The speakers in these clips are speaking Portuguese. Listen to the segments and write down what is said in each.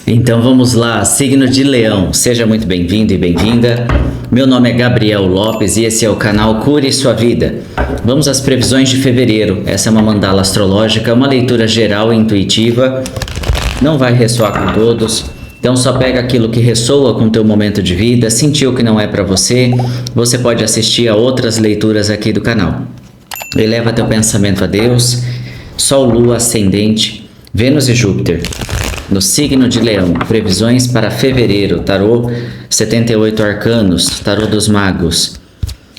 Então vamos lá, signo de Leão, seja muito bem-vindo e bem-vinda. Meu nome é Gabriel Lopes e esse é o canal Cure Sua Vida. Vamos às previsões de fevereiro. Essa é uma mandala astrológica, uma leitura geral e intuitiva. Não vai ressoar com todos, então só pega aquilo que ressoa com o teu momento de vida. Sentiu que não é para você, você pode assistir a outras leituras aqui do canal. Eleva teu pensamento a Deus. Sol, Lua, Ascendente, Vênus e Júpiter. No signo de Leão, previsões para fevereiro, tarô 78 arcanos, tarô dos magos.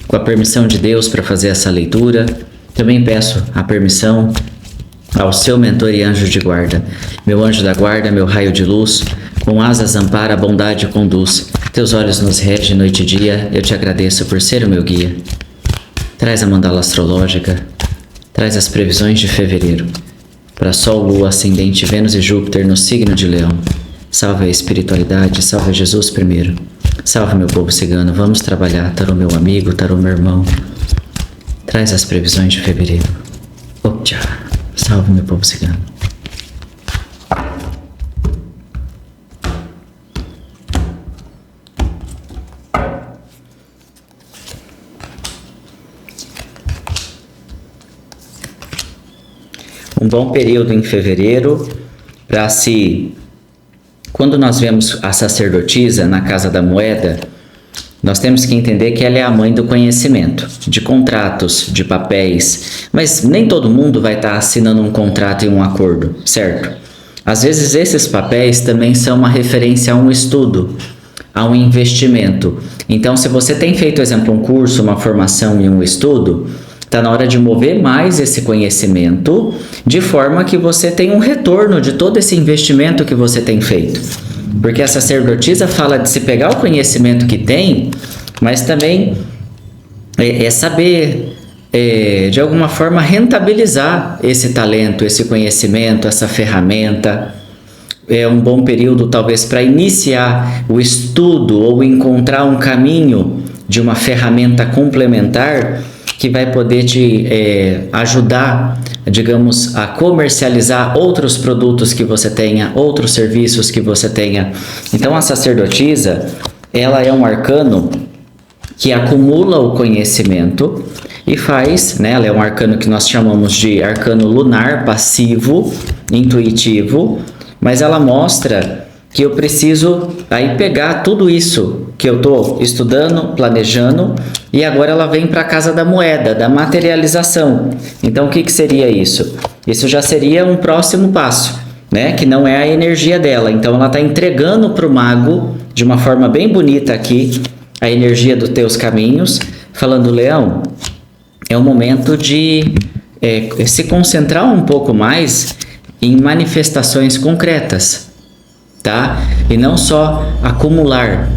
Com a permissão de Deus para fazer essa leitura, também peço a permissão ao seu mentor e anjo de guarda. Meu anjo da guarda, meu raio de luz, com asas ampara, a bondade conduz. Teus olhos nos regem noite e dia, eu te agradeço por ser o meu guia. Traz a mandala astrológica, traz as previsões de fevereiro. Para Sol, Lua, Ascendente, Vênus e Júpiter no signo de Leão. Salve a espiritualidade, salve Jesus primeiro. Salve meu povo cigano, vamos trabalhar, tarô meu amigo, tarô meu irmão. Traz as previsões de fevereiro. Optcha. Salve meu povo cigano. Um bom período em fevereiro para quando nós vemos a sacerdotisa na Casa da Moeda, nós temos que entender que ela é a mãe do conhecimento, de contratos, de papéis, mas nem todo mundo vai estar assinando um contrato e um acordo, certo? Às vezes esses papéis também são uma referência a um estudo, a um investimento. Então, se você tem feito, por exemplo, um curso, uma formação e um estudo, está na hora de mover mais esse conhecimento, de forma que você tenha um retorno de todo esse investimento que você tem feito. Porque a sacerdotisa fala de se pegar o conhecimento que tem, mas também saber, de alguma forma, rentabilizar esse talento, esse conhecimento, essa ferramenta. É um bom período, talvez, para iniciar o estudo ou encontrar um caminho de uma ferramenta complementar que vai poder te ajudar, digamos, a comercializar outros produtos que você tenha, outros serviços que você tenha. Então, a sacerdotisa, ela é um arcano que acumula o conhecimento e faz, né? Ela é um arcano que nós chamamos de arcano lunar, passivo, intuitivo, mas ela mostra que eu preciso aí pegar tudo isso que eu estou estudando, planejando, e agora ela vem para a Casa da Moeda, da materialização. Então, o que seria isso? Isso já seria um próximo passo, né? Que não é a energia dela. Então, ela está entregando para o mago, de uma forma bem bonita aqui, a energia dos teus caminhos, falando, Leão, é o momento de se concentrar um pouco mais em manifestações concretas, tá? E não só acumular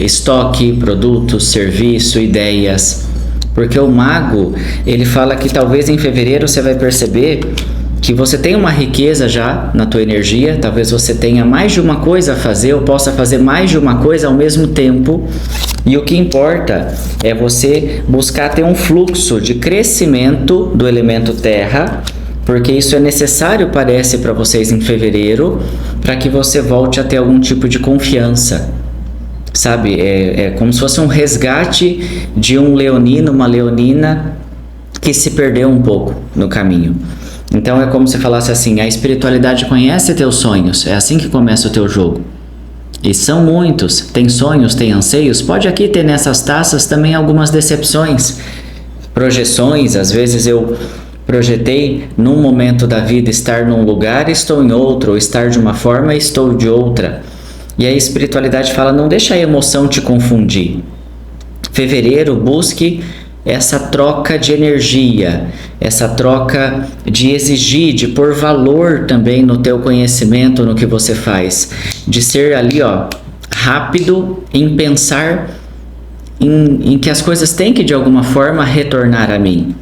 estoque, produtos, serviço, ideias, porque o mago, ele fala que talvez em fevereiro você vai perceber que você tem uma riqueza já na tua energia, talvez você tenha mais de uma coisa a fazer, ou possa fazer mais de uma coisa ao mesmo tempo, e o que importa é você buscar ter um fluxo de crescimento do elemento terra, porque isso é necessário, parece, para vocês em fevereiro, para que você volte a ter algum tipo de confiança. Sabe, é como se fosse um resgate de um leonino, uma leonina que se perdeu um pouco no caminho. Então é como se falasse assim, a espiritualidade conhece teus sonhos, é assim que começa o teu jogo. E são muitos, tem sonhos, tem anseios, pode aqui ter nessas taças também algumas decepções, projeções. Às vezes eu projetei num momento da vida estar num lugar e estou em outro, ou estar de uma forma e estou de outra. E a espiritualidade fala, não deixa a emoção te confundir. Fevereiro, busque essa troca de energia, essa troca de exigir, de pôr valor também no teu conhecimento, no que você faz. De ser ali, rápido em pensar em que as coisas têm que de alguma forma retornar a mim.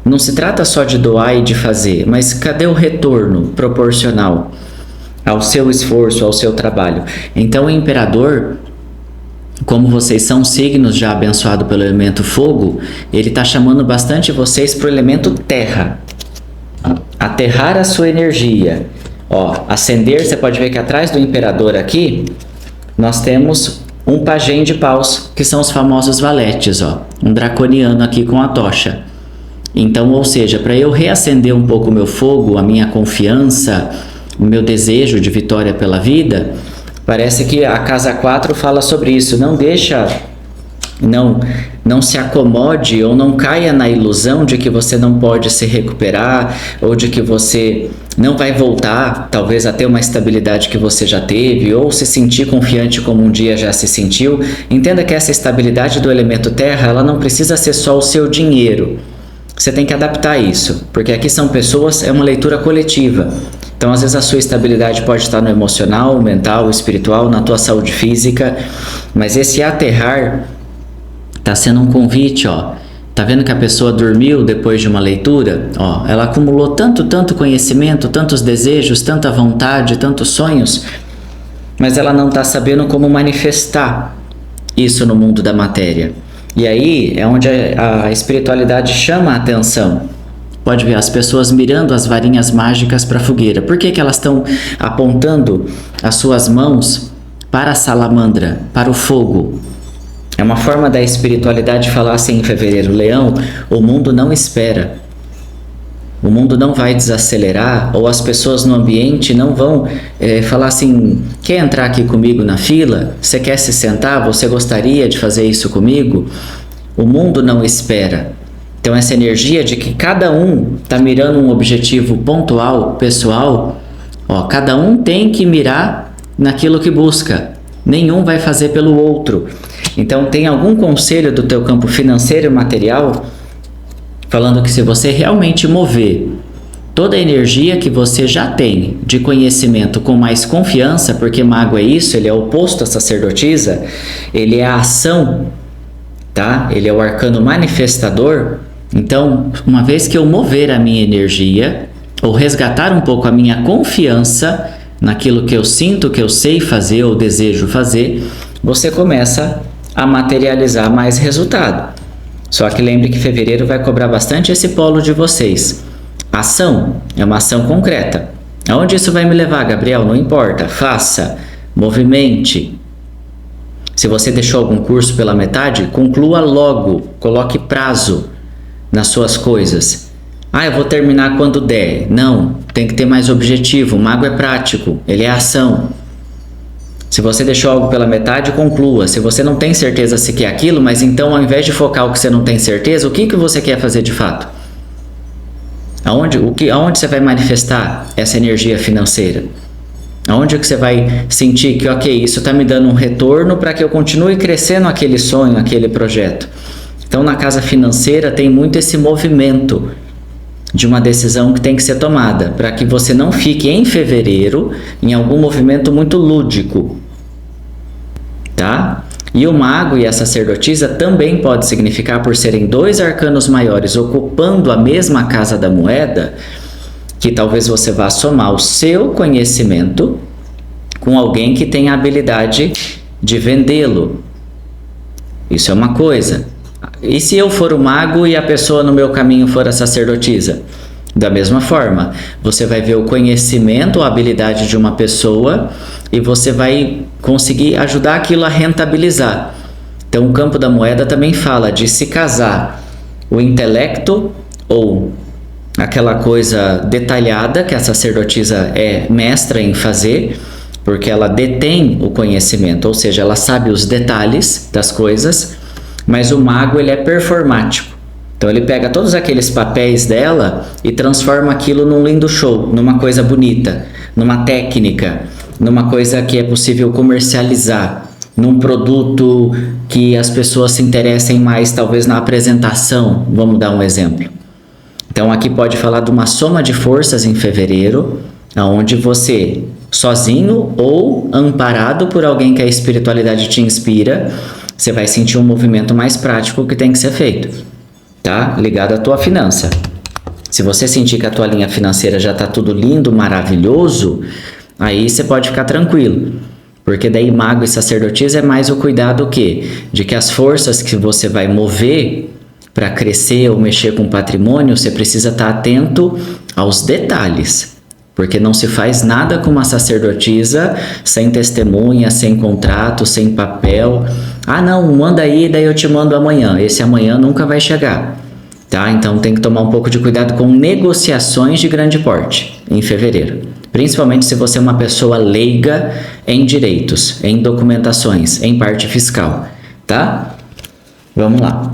Não se trata só de doar e de fazer, mas cadê o retorno proporcional ao seu esforço, ao seu trabalho? Então o imperador, como vocês são signos já abençoados pelo elemento fogo, ele está chamando bastante vocês para o elemento terra. Aterrar a sua energia. Ó, ascender, você pode ver que atrás do imperador aqui, nós temos um pajem de paus, que são os famosos valetes, ó. Um draconiano aqui com a tocha. Então, ou seja, para eu reacender um pouco o meu fogo, a minha confiança, o meu desejo de vitória pela vida, parece que a casa 4 fala sobre isso. Não deixa, não se acomode ou não caia na ilusão de que você não pode se recuperar ou de que você não vai voltar, talvez, a ter uma estabilidade que você já teve ou se sentir confiante como um dia já se sentiu. Entenda que essa estabilidade do elemento terra, ela não precisa ser só o seu dinheiro. Você tem que adaptar isso, porque aqui são pessoas, é uma leitura coletiva. Então, às vezes, a sua estabilidade pode estar no emocional, mental, espiritual, na tua saúde física, mas esse aterrar está sendo um convite, ó. Tá vendo que a pessoa dormiu depois de uma leitura? Ó, ela acumulou tanto conhecimento, tantos desejos, tanta vontade, tantos sonhos, mas ela não está sabendo como manifestar isso no mundo da matéria. E aí é onde a espiritualidade chama a atenção. Pode ver as pessoas mirando as varinhas mágicas para a fogueira. Por que elas estão apontando as suas mãos para a salamandra, para o fogo? É uma forma da espiritualidade falar assim em fevereiro: Leão, o mundo não espera. O mundo não vai desacelerar, ou as pessoas no ambiente não vão falar assim: quer entrar aqui comigo na fila? Você quer se sentar? Você gostaria de fazer isso comigo? O mundo não espera. Então essa energia de que cada um está mirando um objetivo pontual, pessoal, ó, cada um tem que mirar naquilo que busca. Nenhum vai fazer pelo outro. Então tem algum conselho do teu campo financeiro e material falando que se você realmente mover toda a energia que você já tem de conhecimento com mais confiança, porque mago é isso, ele é oposto à sacerdotisa, ele é a ação, tá? Ele é o arcano manifestador. Então, uma vez que eu mover a minha energia, ou resgatar um pouco a minha confiança naquilo que eu sinto, que eu sei fazer ou desejo fazer, você começa a materializar mais resultado. Só que lembre que fevereiro vai cobrar bastante esse polo de vocês. Ação é uma ação concreta. Aonde isso vai me levar, Gabriel? Não importa. Faça, movimente. Se você deixou algum curso pela metade, conclua logo. Coloque prazo nas suas coisas. Ah, eu vou terminar quando der. Não, tem que ter mais objetivo. O mago é prático, ele é ação. Se você deixou algo pela metade, conclua. Se você não tem certeza se quer aquilo, mas então ao invés de focar o que você não tem certeza, o que você quer fazer de fato? Aonde você vai manifestar essa energia financeira? Aonde que você vai sentir que, ok, isso está me dando um retorno para que eu continue crescendo aquele sonho, aquele projeto? Então na casa financeira tem muito esse movimento de uma decisão que tem que ser tomada, para que você não fique em fevereiro em algum movimento muito lúdico, tá? E o mago e a sacerdotisa também pode significar, por serem dois arcanos maiores ocupando a mesma casa da moeda, que talvez você vá somar o seu conhecimento com alguém que tem a habilidade de vendê-lo. Isso é uma coisa. E se eu for o mago e a pessoa no meu caminho for a sacerdotisa? Da mesma forma, você vai ver o conhecimento, a habilidade de uma pessoa e você vai conseguir ajudar aquilo a rentabilizar. Então o campo da moeda também fala de se casar o intelecto ou aquela coisa detalhada que a sacerdotisa é mestra em fazer, porque ela detém o conhecimento, ou seja, ela sabe os detalhes das coisas, mas o mago ele é performático. Então ele pega todos aqueles papéis dela e transforma aquilo num lindo show, numa coisa bonita, numa técnica, numa coisa que é possível comercializar, num produto que as pessoas se interessem mais, talvez na apresentação. Vamos dar um exemplo. Então aqui pode falar de uma soma de forças em fevereiro, onde você, sozinho ou amparado por alguém que a espiritualidade te inspira, você vai sentir um movimento mais prático que tem que ser feito, tá? Ligado à tua finança. Se você sentir que a tua linha financeira já está tudo lindo, maravilhoso, aí você pode ficar tranquilo. Porque daí mago e sacerdotisa é mais o cuidado o quê? De que as forças que você vai mover para crescer ou mexer com patrimônio, você precisa estar atento aos detalhes. Porque não se faz nada com uma sacerdotisa sem testemunha, sem contrato, sem papel. Ah, não, manda aí, daí eu te mando amanhã. Esse amanhã nunca vai chegar, tá? Então tem que tomar um pouco de cuidado com negociações de grande porte em fevereiro. Principalmente se você é uma pessoa leiga em direitos, em documentações, em parte fiscal, tá? Vamos lá.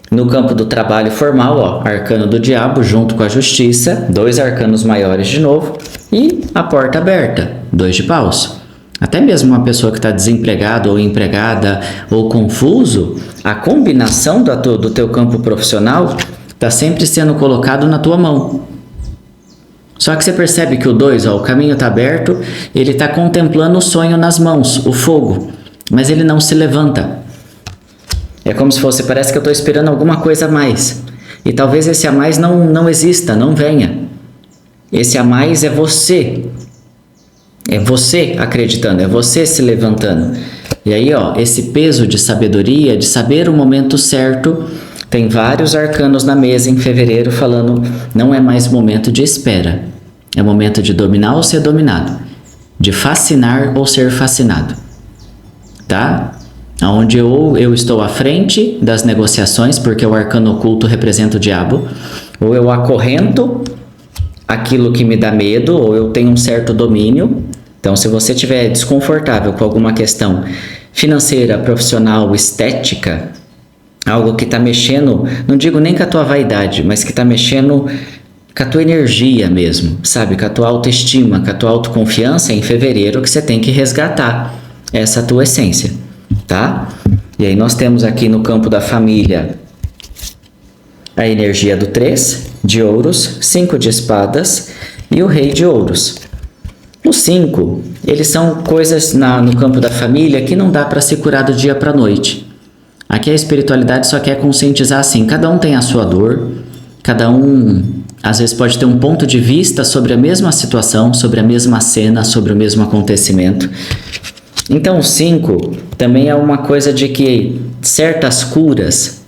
No campo do trabalho formal, ó, arcano do diabo junto com a justiça, 2 arcanos maiores de novo, e a porta aberta, 2 de paus. Até mesmo uma pessoa que está desempregada ou empregada ou confuso, a combinação do teu campo profissional está sempre sendo colocado na tua mão. Só que você percebe que o 2, ó, o caminho está aberto, ele está contemplando o sonho nas mãos, o fogo, mas ele não se levanta. É como se fosse, parece que eu estou esperando alguma coisa a mais. E talvez esse a mais não exista, não venha. Esse a mais é você. É você acreditando, é você se levantando. E aí, ó, esse peso de sabedoria, de saber o momento certo, tem vários arcanos na mesa em fevereiro falando, não é mais momento de espera. É momento de dominar ou ser dominado. De fascinar ou ser fascinado. Tá? Onde eu estou à frente das negociações, porque o arcano oculto representa o diabo, ou eu acorrento aquilo que me dá medo, ou eu tenho um certo domínio. Então, se você estiver desconfortável com alguma questão financeira, profissional, estética, algo que está mexendo, não digo nem com a tua vaidade, mas que está mexendo com a tua energia mesmo, sabe? Com a tua autoestima, com a tua autoconfiança, é em fevereiro que você tem que resgatar essa tua essência. Tá? E aí nós temos aqui no campo da família a energia do 3 de ouros, 5 de espadas e o rei de ouros. Os 5, eles são coisas no campo da família que não dá para se curar do dia para a noite. Aqui a espiritualidade só quer conscientizar assim, cada um tem a sua dor, cada um às vezes pode ter um ponto de vista sobre a mesma situação, sobre a mesma cena, sobre o mesmo acontecimento. Então, o 5 também é uma coisa de que certas curas,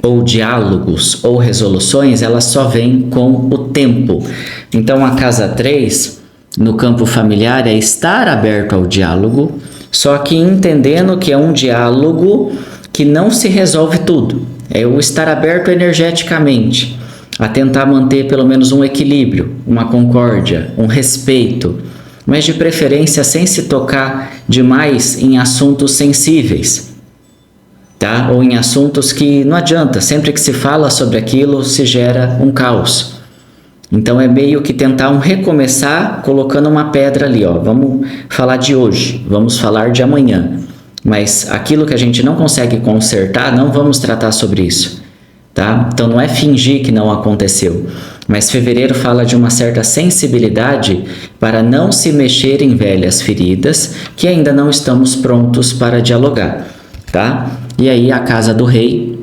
ou diálogos, ou resoluções, elas só vêm com o tempo. Então, a casa 3, no campo familiar, é estar aberto ao diálogo, só que entendendo que é um diálogo que não se resolve tudo. É o estar aberto energeticamente, a tentar manter pelo menos um equilíbrio, uma concórdia, um respeito, mas de preferência sem se tocar demais em assuntos sensíveis, tá? Ou em assuntos que não adianta, sempre que se fala sobre aquilo se gera um caos. Então é meio que tentar um recomeçar colocando uma pedra ali, ó. Vamos falar de hoje, vamos falar de amanhã, mas aquilo que a gente não consegue consertar, não vamos tratar sobre isso, tá? Então não é fingir que não aconteceu. Mas fevereiro fala de uma certa sensibilidade para não se mexer em velhas feridas que ainda não estamos prontos para dialogar, tá? E aí a casa do rei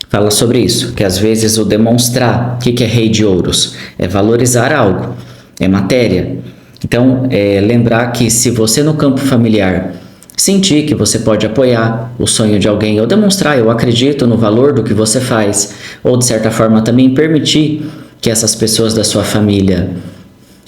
fala sobre isso, que às vezes o demonstrar, o que é rei de ouros? É valorizar algo, é matéria. Então, lembrar que se você no campo familiar sentir que você pode apoiar o sonho de alguém ou demonstrar, eu acredito no valor do que você faz, ou de certa forma também permitir que essas pessoas da sua família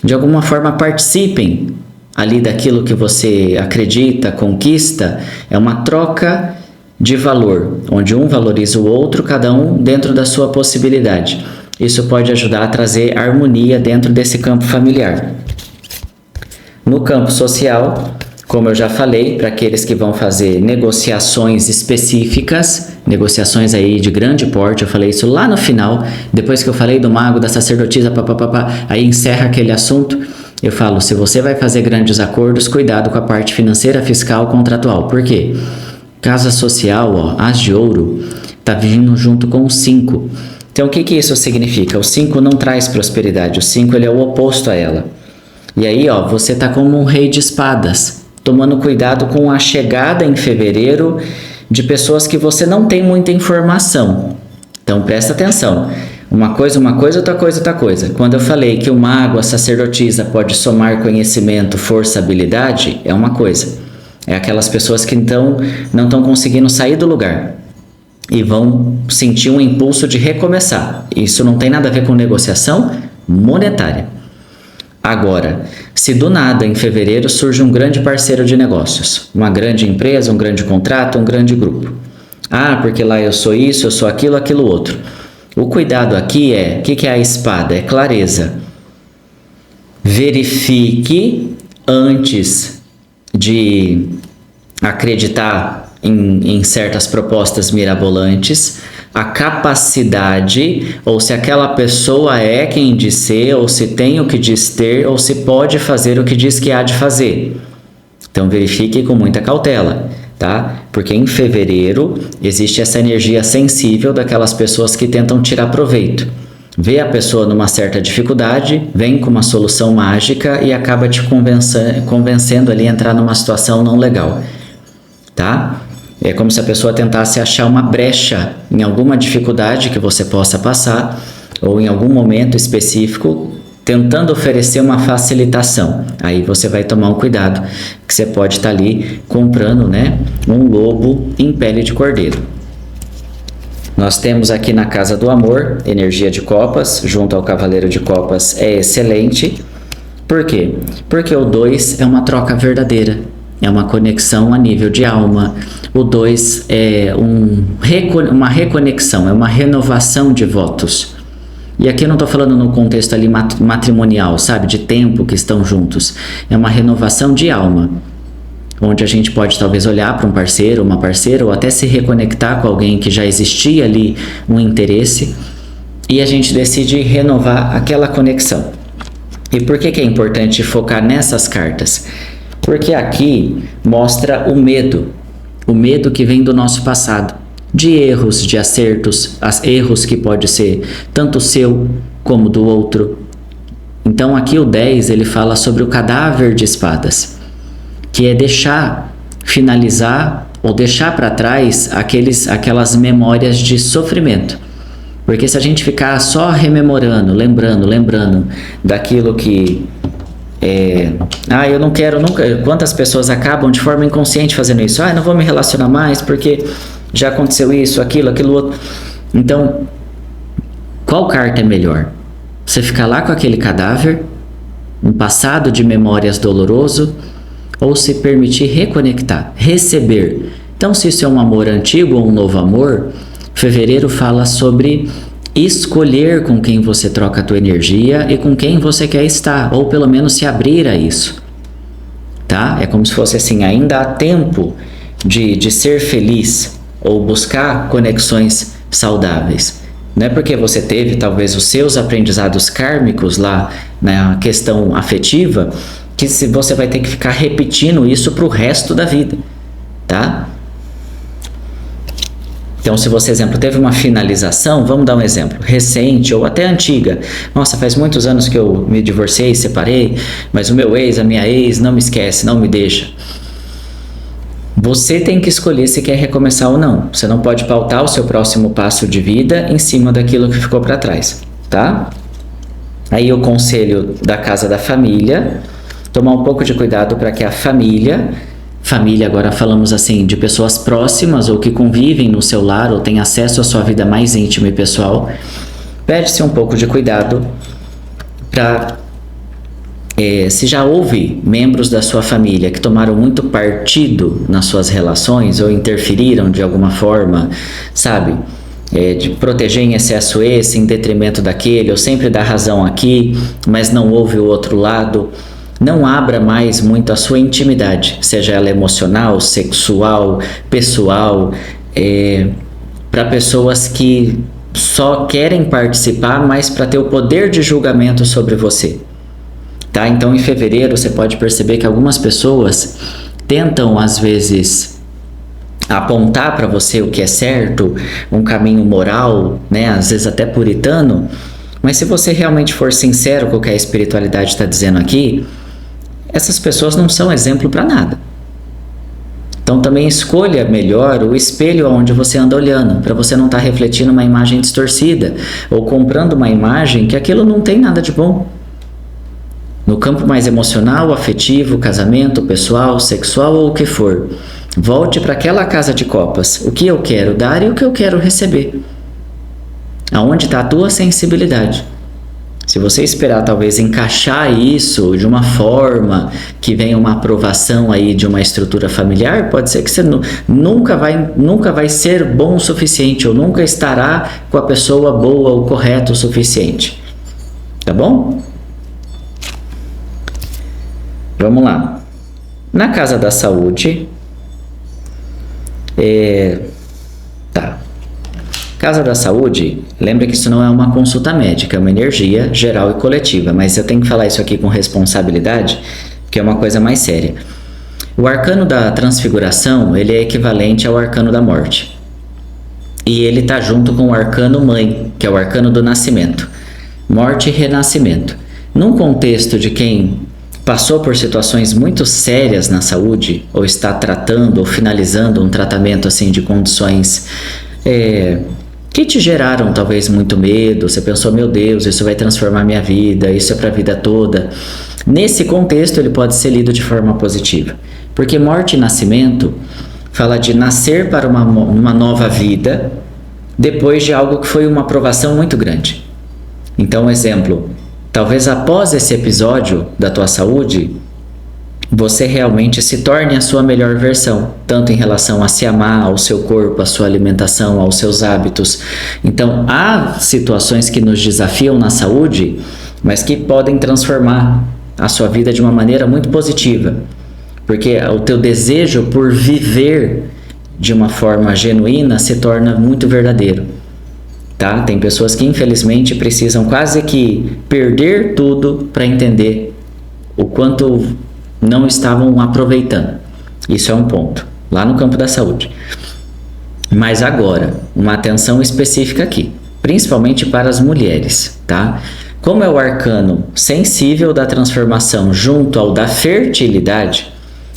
de alguma forma participem ali daquilo que você acredita, conquista, é uma troca de valor, onde um valoriza o outro, cada um dentro da sua possibilidade. Isso pode ajudar a trazer harmonia dentro desse campo familiar. No campo social, como eu já falei, para aqueles que vão fazer negociações específicas, negociações aí de grande porte, eu falei isso lá no final, depois que eu falei do mago, da sacerdotisa, papapá, aí encerra aquele assunto, eu falo, se você vai fazer grandes acordos, cuidado com a parte financeira, fiscal, contratual. Por quê? Casa social, ó, as de ouro, tá vindo junto com o 5. Então o que isso significa? O 5 não traz prosperidade, o 5 ele é o oposto a ela. E aí, ó, você tá como um rei de espadas, tomando cuidado com a chegada em fevereiro de pessoas que você não tem muita informação. Então presta atenção. Uma coisa, outra coisa, outra coisa. Quando eu falei que o mago, a sacerdotisa pode somar conhecimento, força, habilidade, é uma coisa. É aquelas pessoas que então não estão conseguindo sair do lugar e vão sentir um impulso de recomeçar. Isso não tem nada a ver com negociação monetária. Agora, se do nada em fevereiro surge um grande parceiro de negócios, uma grande empresa, um grande contrato, um grande grupo. Ah, porque lá eu sou isso, eu sou aquilo, aquilo outro. O cuidado aqui é, o que é a espada? É clareza. Verifique antes de acreditar em certas propostas mirabolantes, a capacidade, ou se aquela pessoa é quem diz ser, ou se tem o que diz ter, ou se pode fazer o que diz que há de fazer. Então verifique com muita cautela, tá? Porque em fevereiro existe essa energia sensível daquelas pessoas que tentam tirar proveito. Vê a pessoa numa certa dificuldade, vem com uma solução mágica e acaba te convencendo ali a entrar numa situação não legal, tá? É como se a pessoa tentasse achar uma brecha em alguma dificuldade que você possa passar ou em algum momento específico, tentando oferecer uma facilitação. Aí você vai tomar um cuidado, que você pode estar ali comprando, né, um lobo em pele de cordeiro. Nós temos aqui na Casa do Amor, energia de copas, junto ao Cavaleiro de Copas é excelente. Por quê? Porque o 2 é uma troca verdadeira, é uma conexão a nível de alma. O 2 é uma reconexão, é uma renovação de votos. E aqui eu não estou falando no contexto ali matrimonial, sabe, de tempo que estão juntos. É uma renovação de alma, onde a gente pode talvez olhar para um parceiro, uma parceira, ou até se reconectar com alguém que já existia ali um interesse, e a gente decide renovar aquela conexão. E por que é importante focar nessas cartas? Porque aqui mostra o medo que vem do nosso passado, de erros, de acertos, erros que pode ser tanto seu como do outro. Então aqui o 10 ele fala sobre o cadáver de espadas, que é finalizar ou deixar para trás aquelas memórias de sofrimento. Porque se a gente ficar só rememorando, lembrando daquilo que eu não quero nunca. Quantas pessoas acabam de forma inconsciente fazendo isso? Eu não vou me relacionar mais porque já aconteceu isso, aquilo outro. Então, qual carta é melhor? Você ficar lá com aquele cadáver, um passado de memórias doloroso, ou se permitir reconectar, receber? Então, se isso é um amor antigo ou um novo amor, fevereiro fala sobre escolher com quem você troca a tua energia e com quem você quer estar, ou pelo menos se abrir a isso, tá? É como se fosse assim, ainda há tempo de ser feliz ou buscar conexões saudáveis. Não é porque você teve talvez os seus aprendizados kármicos lá na questão afetiva que você vai ter que ficar repetindo isso para o resto da vida, tá? Então, se você, exemplo, teve uma finalização, vamos dar um exemplo, recente ou até antiga. Nossa, faz muitos anos que eu me divorciei, separei, mas o meu ex, a minha ex, não me esquece, não me deixa. Você tem que escolher se quer recomeçar ou não. Você não pode pautar o seu próximo passo de vida em cima daquilo que ficou para trás, tá? Aí o conselho da casa da família, tomar um pouco de cuidado para que a família agora falamos assim, de pessoas próximas ou que convivem no seu lar ou têm acesso à sua vida mais íntima e pessoal, pede-se um pouco de cuidado para, se já houve membros da sua família que tomaram muito partido nas suas relações ou interferiram de alguma forma, sabe, de proteger em excesso esse, em detrimento daquele, ou sempre dar razão aqui, mas não houve o outro lado. Não abra mais muito a sua intimidade, seja ela emocional, sexual, pessoal, para pessoas que só querem participar, mas para ter o poder de julgamento sobre você. Tá? Então, em fevereiro, você pode perceber que algumas pessoas tentam, às vezes, apontar para você o que é certo, um caminho moral, né? Às vezes até puritano, mas se você realmente for sincero com o que a espiritualidade está dizendo aqui, essas pessoas não são exemplo para nada. Então também escolha melhor o espelho onde você anda olhando, para você não estar refletindo uma imagem distorcida ou comprando uma imagem que aquilo não tem nada de bom. No campo mais emocional, afetivo, casamento, pessoal, sexual ou o que for, volte para aquela casa de copas. O que eu quero dar e o que eu quero receber. Aonde está a tua sensibilidade? Se você esperar talvez encaixar isso de uma forma que venha uma aprovação aí de uma estrutura familiar, pode ser que você nunca vai ser bom o suficiente, ou nunca estará com a pessoa boa ou correta o suficiente. Tá bom? Vamos lá. Na casa da saúde, Casa da saúde, lembra que isso não é uma consulta médica, é uma energia geral e coletiva, mas eu tenho que falar isso aqui com responsabilidade, que é uma coisa mais séria. O arcano da transfiguração, ele é equivalente ao arcano da morte. E ele está junto com o arcano mãe, que é o arcano do nascimento. Morte e renascimento. Num contexto de quem passou por situações muito sérias na saúde, ou está tratando ou finalizando um tratamento assim de condições que te geraram talvez muito medo, você pensou, meu Deus, isso vai transformar minha vida, isso é para a vida toda. Nesse contexto ele pode ser lido de forma positiva, porque morte e nascimento fala de nascer para uma nova vida depois de algo que foi uma provação muito grande. Então, exemplo, talvez após esse episódio da tua saúde, você realmente se torne a sua melhor versão, tanto em relação a se amar, ao seu corpo, à sua alimentação, aos seus hábitos. Então, há situações que nos desafiam na saúde, mas que podem transformar a sua vida de uma maneira muito positiva, porque o teu desejo por viver de uma forma genuína se torna muito verdadeiro. Tá? Tem pessoas que infelizmente precisam quase que perder tudo para entender o quanto não estavam aproveitando. Isso é um ponto, lá no campo da saúde. Mas agora, uma atenção específica aqui, principalmente para as mulheres, tá? Como é o arcano sensível da transformação junto ao da fertilidade,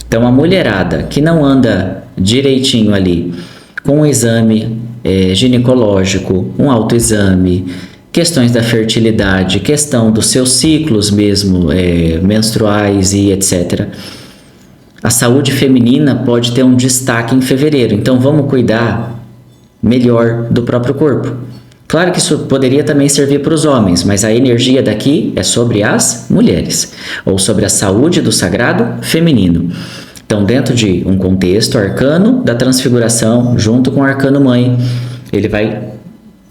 então a mulherada que não anda direitinho ali, com um exame ginecológico, um autoexame, questões da fertilidade, questão dos seus ciclos mesmo, menstruais e etc. A saúde feminina pode ter um destaque em fevereiro, então vamos cuidar melhor do próprio corpo. Claro que isso poderia também servir para os homens, mas a energia daqui é sobre as mulheres, ou sobre a saúde do sagrado feminino. Então, dentro de um contexto arcano da transfiguração, junto com o arcano mãe, ele vai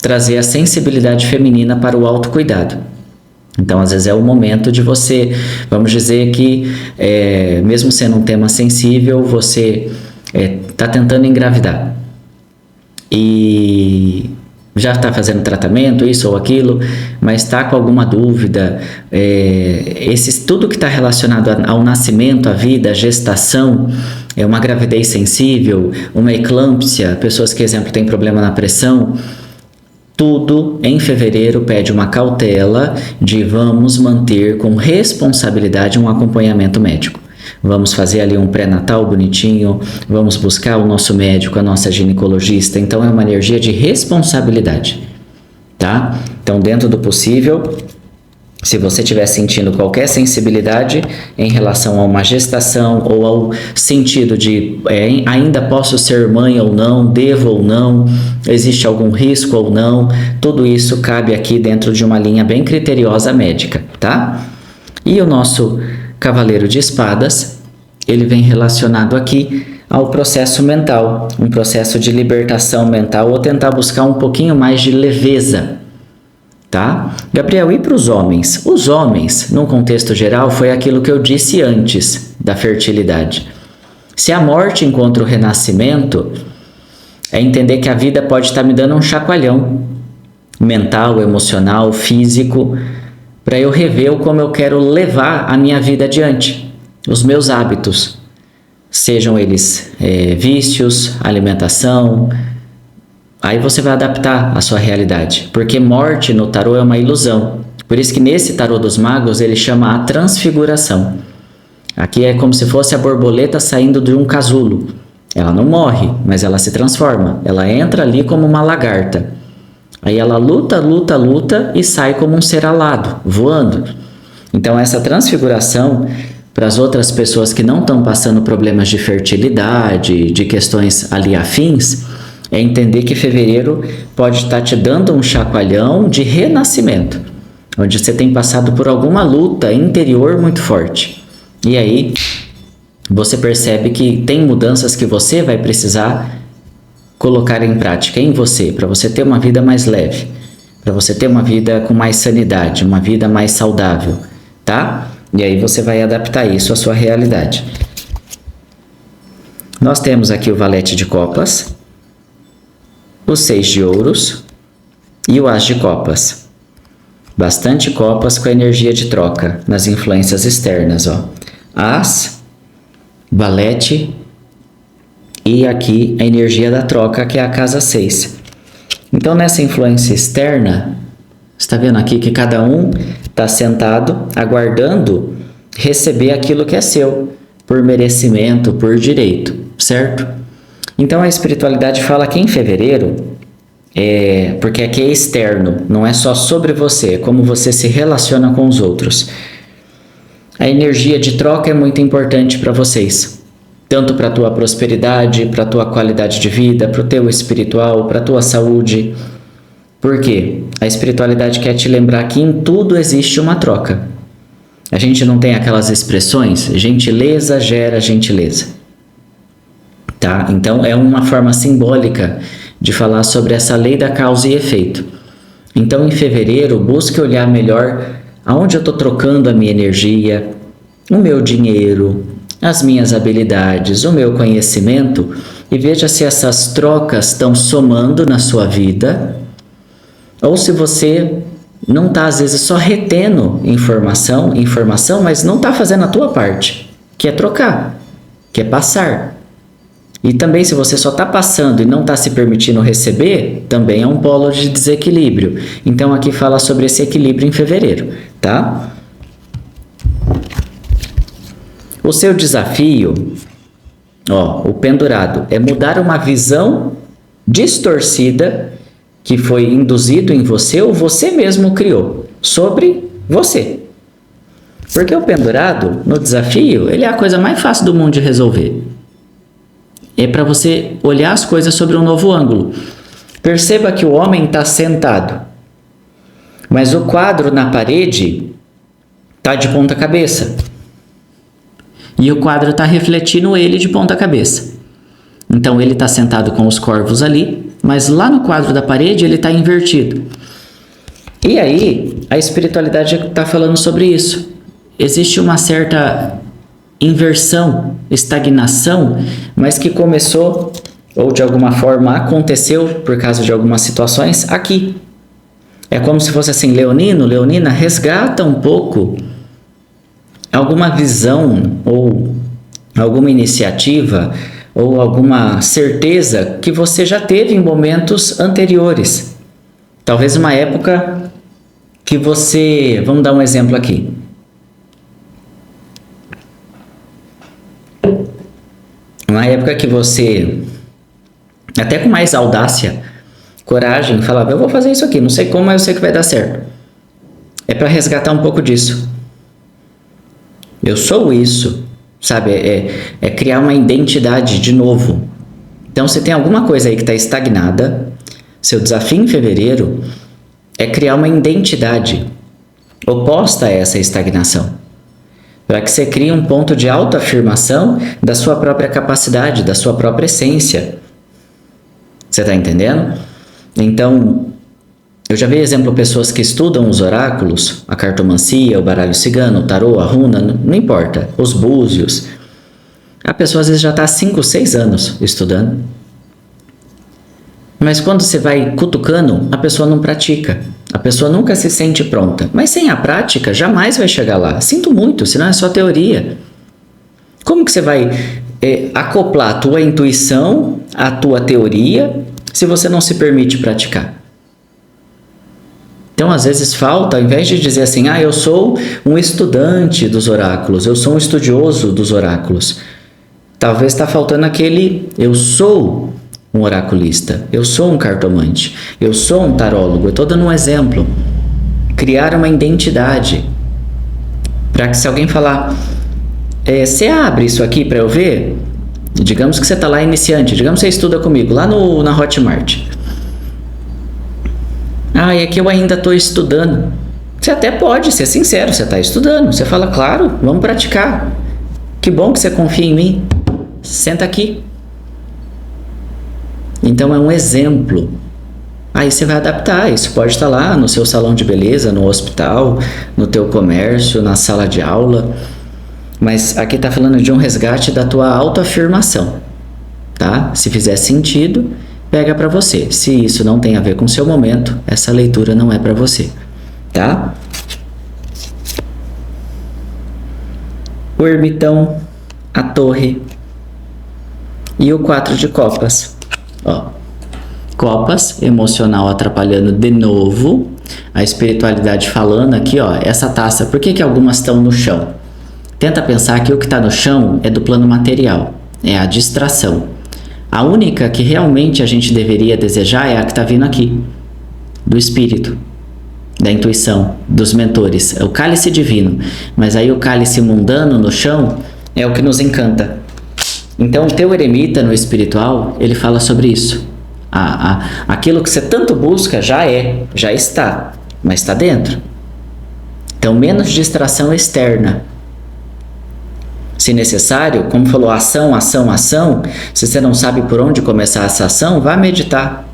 trazer a sensibilidade feminina para o autocuidado. Então, às vezes é o momento de você, vamos dizer que, mesmo sendo um tema sensível, você está tentando engravidar. E já está fazendo tratamento, isso ou aquilo, mas está com alguma dúvida. Tudo que está relacionado ao nascimento, à vida, à gestação, uma gravidez sensível, uma eclâmpsia, pessoas que, exemplo, têm problema na pressão, tudo em fevereiro pede uma cautela de vamos manter com responsabilidade um acompanhamento médico. Vamos fazer ali um pré-natal bonitinho, vamos buscar o nosso médico, a nossa ginecologista. Então é uma energia de responsabilidade, tá? Então, dentro do possível, se você estiver sentindo qualquer sensibilidade em relação a uma gestação ou ao sentido de ainda posso ser mãe ou não, devo ou não, existe algum risco ou não, tudo isso cabe aqui dentro de uma linha bem criteriosa médica, tá? E o nosso Cavaleiro de Espadas, ele vem relacionado aqui ao processo mental, um processo de libertação mental ou tentar buscar um pouquinho mais de leveza. Tá? Gabriel, e para os homens? Os homens, num contexto geral, foi aquilo que eu disse antes da fertilidade. Se a morte encontra o renascimento, é entender que a vida pode estar me dando um chacoalhão mental, emocional, físico, para eu rever como eu quero levar a minha vida adiante, os meus hábitos, sejam eles vícios, alimentação. Aí você vai adaptar a sua realidade, porque morte no tarô é uma ilusão. Por isso que nesse tarô dos magos ele chama a transfiguração. Aqui é como se fosse a borboleta saindo de um casulo. Ela não morre, mas ela se transforma. Ela entra ali como uma lagarta. Aí ela luta, luta, luta e sai como um ser alado, voando. Então essa transfiguração, para as outras pessoas que não estão passando problemas de fertilidade, de questões ali afins, é entender que fevereiro pode estar te dando um chacoalhão de renascimento. onde você tem passado por alguma luta interior muito forte. E aí você percebe que tem mudanças que você vai precisar colocar em prática em você, para você ter uma vida mais leve, para você ter uma vida com mais sanidade, uma vida mais saudável, tá? E aí você vai adaptar isso à sua realidade. Nós temos aqui o valete de copas, o 6 de ouros e o as de copas. Bastante copas com a energia de troca nas influências externas, ó. As, valete e aqui a energia da troca, que é a casa 6. Então, nessa influência externa, está vendo aqui que cada um está sentado, aguardando receber aquilo que é seu, por merecimento, por direito, certo? Então, a espiritualidade fala que em fevereiro, porque aqui é externo, não é só sobre você, é como você se relaciona com os outros. A energia de troca é muito importante para vocês, tanto para a tua prosperidade, para a tua qualidade de vida, para o teu espiritual, para a tua saúde. Por quê? A espiritualidade quer te lembrar que em tudo existe uma troca. A gente não tem aquelas expressões, gentileza gera gentileza. Tá? Então é uma forma simbólica de falar sobre essa lei da causa e efeito. Então em fevereiro, busque olhar melhor aonde eu estou trocando a minha energia, o meu dinheiro, as minhas habilidades, o meu conhecimento, e veja se essas trocas estão somando na sua vida, ou se você não está, às vezes, só retendo informação, mas não está fazendo a tua parte, que é trocar, que é passar. E também, se você só está passando e não está se permitindo receber, também é um polo de desequilíbrio. Então, aqui fala sobre esse equilíbrio em fevereiro, tá? O seu desafio, ó, o pendurado, é mudar uma visão distorcida que foi induzido em você ou você mesmo criou sobre você. Porque o pendurado, no desafio, ele é a coisa mais fácil do mundo de resolver. É para você olhar as coisas sobre um novo ângulo. Perceba que o homem está sentado, mas o quadro na parede está de ponta cabeça. E o quadro está refletindo ele de ponta cabeça. Então ele está sentado com os corvos ali, mas lá no quadro da parede ele está invertido. E aí a espiritualidade está falando sobre isso. Existe uma certa inversão, estagnação, mas que começou, ou de alguma forma aconteceu por causa de algumas situações aqui. É como se fosse assim, Leonina, resgata um pouco alguma visão ou alguma iniciativa ou alguma certeza que você já teve em momentos anteriores. Talvez uma época que você... Vamos dar um exemplo aqui. Uma época que você, até com mais audácia, coragem, falava, eu vou fazer isso aqui, não sei como, mas eu sei que vai dar certo. É para resgatar um pouco disso. Eu sou isso, sabe? É criar uma identidade de novo. Então, se tem alguma coisa aí que está estagnada, seu desafio em fevereiro é criar uma identidade oposta a essa estagnação. Para que você crie um ponto de autoafirmação da sua própria capacidade, da sua própria essência. Você está entendendo? Então, eu já vi exemplo de pessoas que estudam os oráculos, a cartomancia, o baralho cigano, o tarô, a runa, não importa, os búzios. A pessoa às vezes já está há 5, 6 anos estudando. Mas quando você vai cutucando, a pessoa não pratica. A pessoa nunca se sente pronta. Mas sem a prática, jamais vai chegar lá. Sinto muito, senão é só teoria. Como que você vai acoplar a tua intuição à tua teoria se você não se permite praticar? Então, às vezes falta, ao invés de dizer assim, eu sou um estudante dos oráculos, eu sou um estudioso dos oráculos. Talvez está faltando aquele, eu sou um oraculista, eu sou um cartomante, eu sou um tarólogo. Eu estou dando um exemplo. Criar uma identidade. Para que se alguém falar, você abre isso aqui para eu ver? Digamos que você está lá iniciante, digamos que você estuda comigo, lá na Hotmart. E aqui eu ainda estou estudando. Você até pode ser sincero, você está estudando. Você fala, claro, vamos praticar. Que bom que você confia em mim. Senta aqui. Então é um exemplo. Aí você vai adaptar. Isso pode estar lá no seu salão de beleza, no hospital, no teu comércio, na sala de aula. Mas aqui está falando de um resgate da tua autoafirmação. Tá? Se fizer sentido, pega para você. Se isso não tem a ver com o seu momento, essa leitura não é para você. Tá? O ermitão, a torre e o 4 de copas. Ó, copas, emocional atrapalhando de novo, a espiritualidade falando aqui, ó, essa taça, por que algumas estão no chão? Tenta pensar que o que está no chão é do plano material, é a distração. A única que realmente a gente deveria desejar é a que está vindo aqui, do espírito, da intuição, dos mentores, é o cálice divino. Mas aí o cálice mundano no chão é o que nos encanta. Então o teu eremita no espiritual, ele fala sobre isso. Aquilo que você tanto busca já está, mas está dentro. Então menos distração externa. Se necessário, como falou, ação, ação, ação, se você não sabe por onde começar essa ação, vá meditar.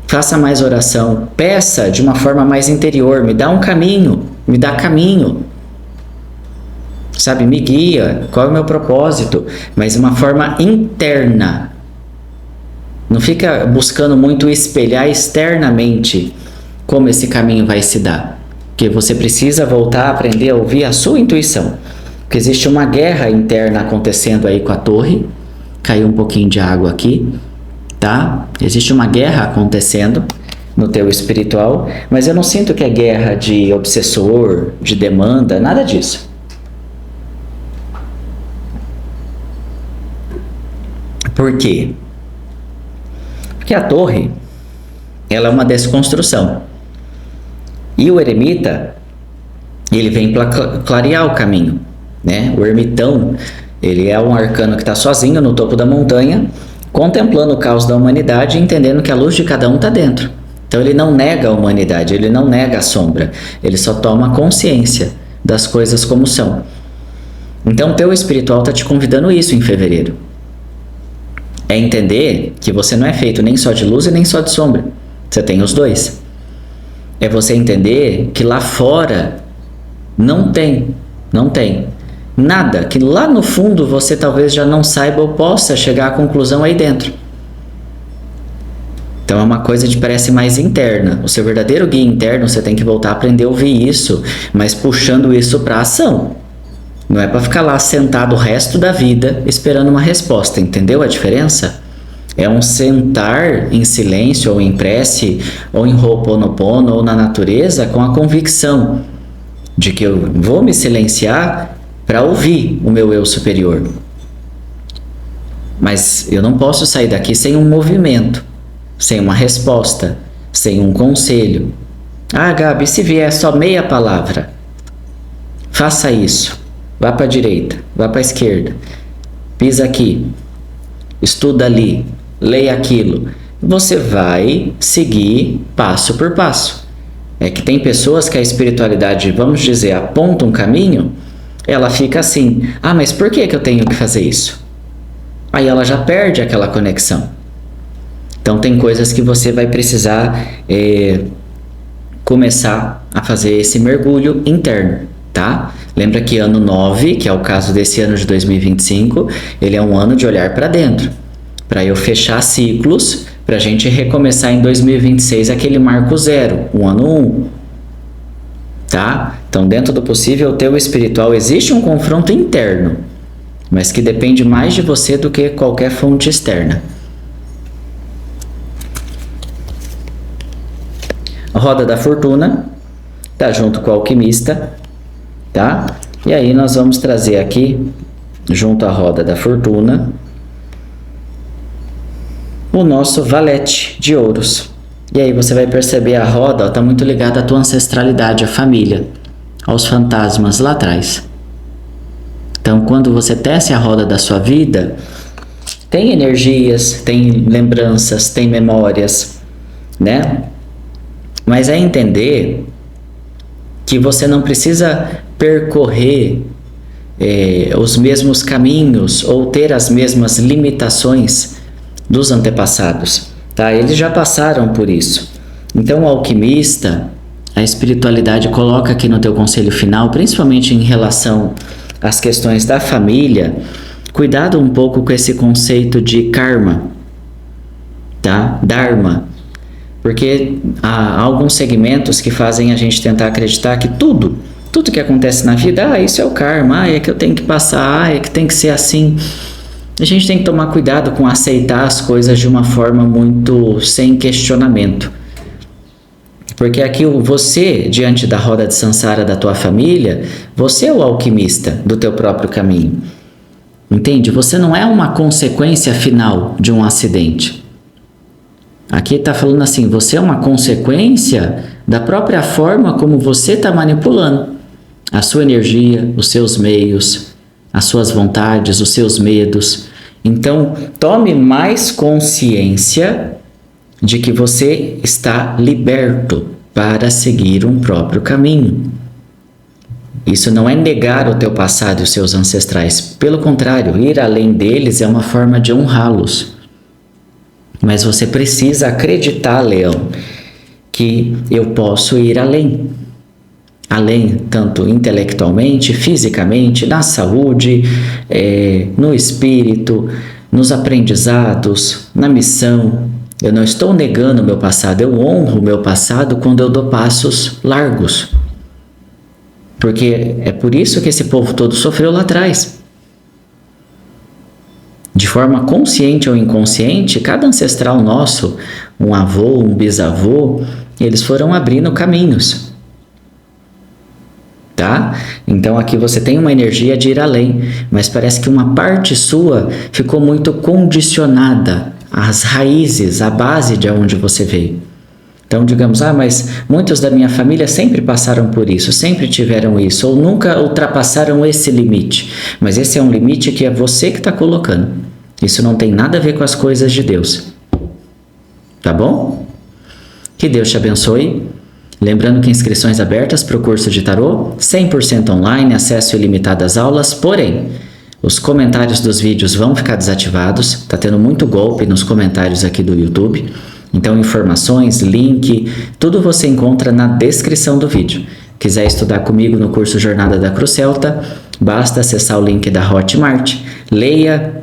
Faça mais oração, peça de uma forma mais interior, me dá um caminho, me dá caminho. Sabe, me guia, qual é o meu propósito, mas de uma forma interna. Não fica buscando muito espelhar externamente como esse caminho vai se dar. Porque você precisa voltar a aprender a ouvir a sua intuição. Porque existe uma guerra interna acontecendo aí com a torre. Caiu um pouquinho de água aqui. Tá? Existe uma guerra acontecendo no teu espiritual, mas eu não sinto que é guerra de obsessor, de demanda, nada disso. Por quê? Porque a torre, ela é uma desconstrução. E o eremita, ele vem para clarear o caminho, né? O ermitão, ele é um arcano que está sozinho no topo da montanha, contemplando o caos da humanidade e entendendo que a luz de cada um está dentro. Então ele não nega a humanidade, ele não nega a sombra, ele só toma consciência das coisas como são. Então o teu espiritual está te convidando isso em fevereiro. É entender que você não é feito nem só de luz e nem só de sombra. Você tem os dois. É você entender que lá fora não tem nada, que lá no fundo você talvez já não saiba ou possa chegar à conclusão aí dentro. Então é uma coisa que parece mais interna. O seu verdadeiro guia interno, você tem que voltar a aprender a ouvir isso, mas puxando isso para ação. Não é para ficar lá sentado o resto da vida esperando uma resposta, entendeu a diferença? É um sentar em silêncio ou em prece, ou em Ho'oponopono, ou na natureza, com a convicção de que eu vou me silenciar para ouvir o meu eu superior. Mas eu não posso sair daqui sem um movimento, sem uma resposta, sem um conselho. Ah, Gabi, se vier só meia palavra, faça isso. Vá para a direita, vá para a esquerda, pisa aqui, estuda ali, leia aquilo. Você vai seguir passo por passo. É que tem pessoas que a espiritualidade, vamos dizer, aponta um caminho, ela fica assim, ah, mas por que eu tenho que fazer isso? Aí ela já perde aquela conexão. Então tem coisas que você vai precisar começar a fazer esse mergulho interno, tá? Lembra que ano 9, que é o caso desse ano de 2025, ele é um ano de olhar para dentro, para eu fechar ciclos, para a gente recomeçar em 2026 aquele marco zero, o ano 1. Tá? Então, dentro do possível, o teu espiritual existe um confronto interno, mas que depende mais de você do que qualquer fonte externa. A roda da fortuna tá junto com o alquimista, tá? E aí nós vamos trazer aqui, junto à roda da fortuna, o nosso valete de ouros. E aí você vai perceber a roda está muito ligada à tua ancestralidade, à família, aos fantasmas lá atrás. Então, quando você tece a roda da sua vida, tem energias, tem lembranças, tem memórias, né? Mas é entender que você não precisa percorrer os mesmos caminhos ou ter as mesmas limitações dos antepassados, tá? Eles já passaram por isso. Então, o alquimista, a espiritualidade coloca aqui no teu conselho final, principalmente em relação às questões da família, cuidado um pouco com esse conceito de karma, tá? Dharma. Porque há alguns segmentos que fazem a gente tentar acreditar que tudo que acontece na vida, isso é o karma, é que eu tenho que passar, é que tem que ser assim. A gente tem que tomar cuidado com aceitar as coisas de uma forma muito sem questionamento. Porque aqui você, diante da roda de samsara da tua família, você é o alquimista do teu próprio caminho. Entende? Você não é uma consequência final de um acidente. Aqui está falando assim, você é uma consequência da própria forma como você está manipulando a sua energia, os seus meios, as suas vontades, os seus medos. Então, tome mais consciência de que você está liberto para seguir um próprio caminho. Isso não é negar o teu passado e os seus ancestrais. Pelo contrário, ir além deles é uma forma de honrá-los. Mas você precisa acreditar, Leão, que eu posso ir além. Além, tanto intelectualmente, fisicamente, na saúde, no espírito, nos aprendizados, na missão. Eu não estou negando o meu passado, eu honro o meu passado quando eu dou passos largos. Porque é por isso que esse povo todo sofreu lá atrás. De forma consciente ou inconsciente, cada ancestral nosso, um avô, um bisavô, eles foram abrindo caminhos. Tá? Então aqui você tem uma energia de ir além, mas parece que uma parte sua ficou muito condicionada às raízes, à base de onde você veio. Então digamos, mas muitos da minha família sempre passaram por isso, sempre tiveram isso, ou nunca ultrapassaram esse limite. Mas esse é um limite que é você que está colocando. Isso não tem nada a ver com as coisas de Deus. Tá bom? Que Deus te abençoe. Lembrando que inscrições abertas para o curso de tarô, 100% online, acesso ilimitado às aulas, porém, os comentários dos vídeos vão ficar desativados, está tendo muito golpe nos comentários aqui do YouTube, então informações, link, tudo você encontra na descrição do vídeo. Quiser estudar comigo no curso Jornada da Cruz Celta, basta acessar o link da Hotmart, leia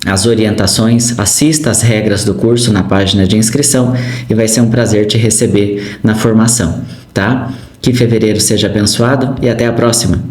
as orientações, assista às regras do curso na página de inscrição e vai ser um prazer te receber na formação, tá? Que fevereiro seja abençoado e até a próxima!